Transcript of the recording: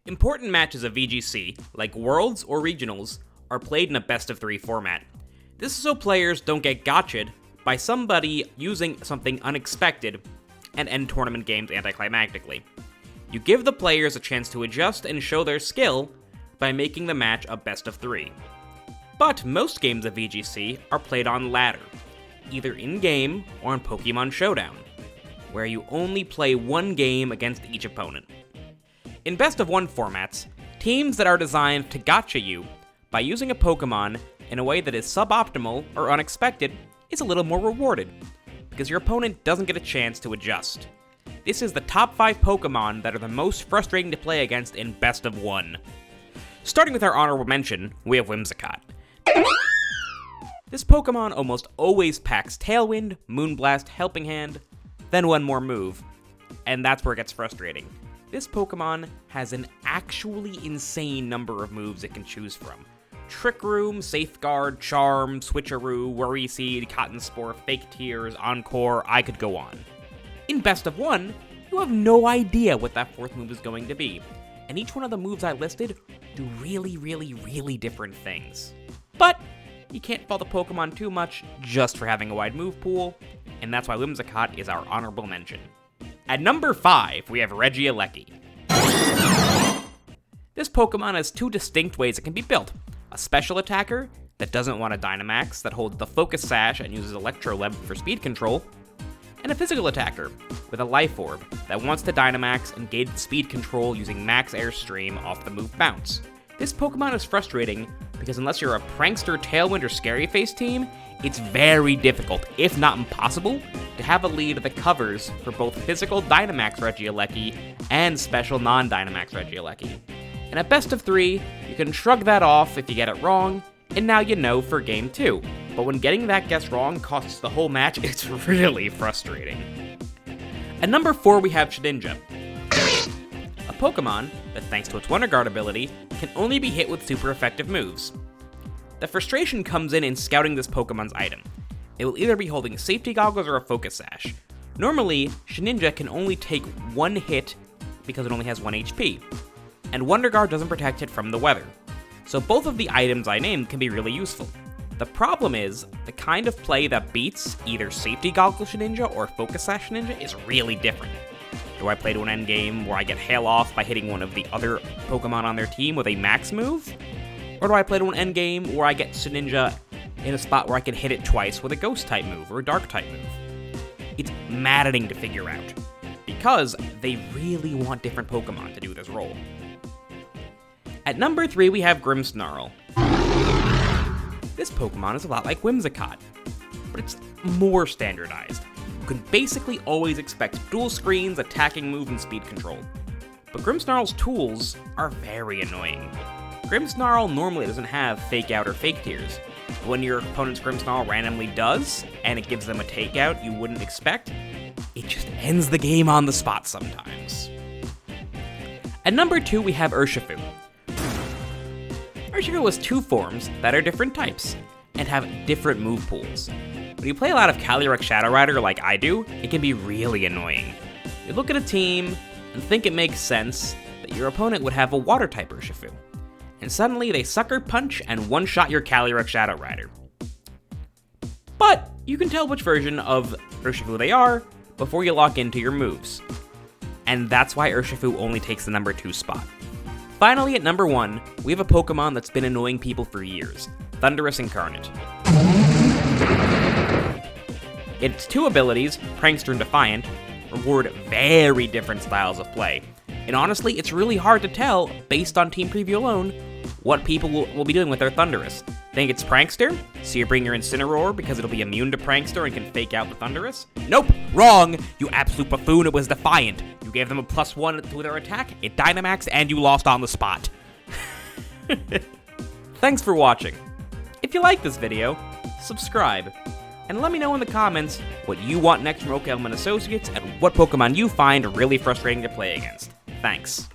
Important matches of VGC, like Worlds or Regionals, are played in a best-of-3 format. This is so players don't get gotcha'd by somebody using something unexpected and end tournament games anticlimactically. You give the players a chance to adjust and show their skill by making the match a best-of-3. But most games of VGC are played on ladder, either in-game or in Pokemon Showdown, where you only play one game against each opponent. In best-of-1 formats, teams that are designed to gotcha you by using a Pokemon in a way that is suboptimal or unexpected is a little more rewarded, because your opponent doesn't get a chance to adjust. This is the top 5 Pokemon that are the most frustrating to play against in best-of-1. Starting with our honorable mention, we have Whimsicott. This Pokemon almost always packs Tailwind, Moonblast, Helping Hand, then one more move, and that's where it gets frustrating. This Pokemon has an actually insane number of moves it can choose from. Trick Room, Safeguard, Charm, Switcheroo, Worry Seed, Cotton Spore, Fake Tears, Encore, I could go on. In best-of-1, you have no idea what that 4th move is going to be, and each one of the moves I listed do really different things. But you can't fault the Pokemon too much just for having a wide move pool, and that's why Whimsicott is our honorable mention. At number 5, we have Reggie Elechi. This Pokemon has 2 distinct ways it can be built. A special attacker that doesn't want a Dynamax, that holds the Focus Sash and uses Electrolab for speed control, and a physical attacker with a Life Orb that wants to Dynamax and gauge speed control using Max Airstream off the move Bounce. This Pokemon is frustrating because unless you're a Prankster, Tailwind, or Scary Face team, it's very difficult, if not impossible, to have a lead that covers for both physical Dynamax Reggie Elechi and special non-Dynamax Reggie Elechi. And at best-of-3, you can shrug that off if you get it wrong, and now you know for Game 2. But when getting that guess wrong costs the whole match, it's really frustrating. At number 4, we have Shi Ninja. A Pokemon that, thanks to its Wonder Guard ability, can only be hit with super effective moves. The frustration comes in scouting this Pokemon's item. It will either be holding Safety Goggles or a Focus Sash. Normally, Shi Ninja can only take 1 hit because it only has 1 HP, and Wonder Guard doesn't protect it from the weather. So both of the items I named can be really useful. The problem is, the kind of play that beats either Safety Goggles Shi Ninja or Focus Sash Shi Ninja is really different. Do I play to an endgame where I get Hail Off by hitting one of the other Pokemon on their team with a max move? Or do I play to an endgame where I get Shi Ninja in a spot where I can hit it twice with a Ghost-type move or a Dark-type move? It's maddening to figure out, because they really want different Pokemon to do this role. At number 3, we have Snarl. This Pokemon is a lot like Whimsicott, but it's more standardized. You can basically always expect dual screens, attacking move, and speed control. But Snarl's tools are very annoying. Snarl normally doesn't have Fake Out or Fake Tears. When your opponent's Snarl randomly does, and it gives them a takeout you wouldn't expect, it just ends the game on the spot sometimes. At number 2, we have Urshafu. Urshafu has 2 forms that are different types, and have different move pools. When you play a lot of Calyrex Shadow Rider like I do, it can be really annoying. You look at a team and think it makes sense that your opponent would have a Water-type Urshafu, and suddenly they Sucker Punch and one-shot your Calyrex Shadow Rider. But you can tell which version of Urshafu they are before you lock into your moves. And that's why Urshafu only takes the number 2 spot. Finally, at number 1, we have a Pokemon that's been annoying people for years, Thunderous and Carnage. Its 2 abilities, Prankster and Defiant, reward very different styles of play. And honestly, it's really hard to tell, based on team preview alone, what people will be doing with their Thunderous. Think it's Prankster? So you bring your Incineroar because it'll be immune to Prankster and can fake out the Thunderous? Nope! Wrong! You absolute buffoon, it was Defiant. You gave them a +1 to their attack, it Dynamaxed, and you lost on the spot. Thanks for watching. If you like this video, subscribe, and let me know in the comments what you want next from Oak Elm & Associates and what Pokemon you find really frustrating to play against. Thanks.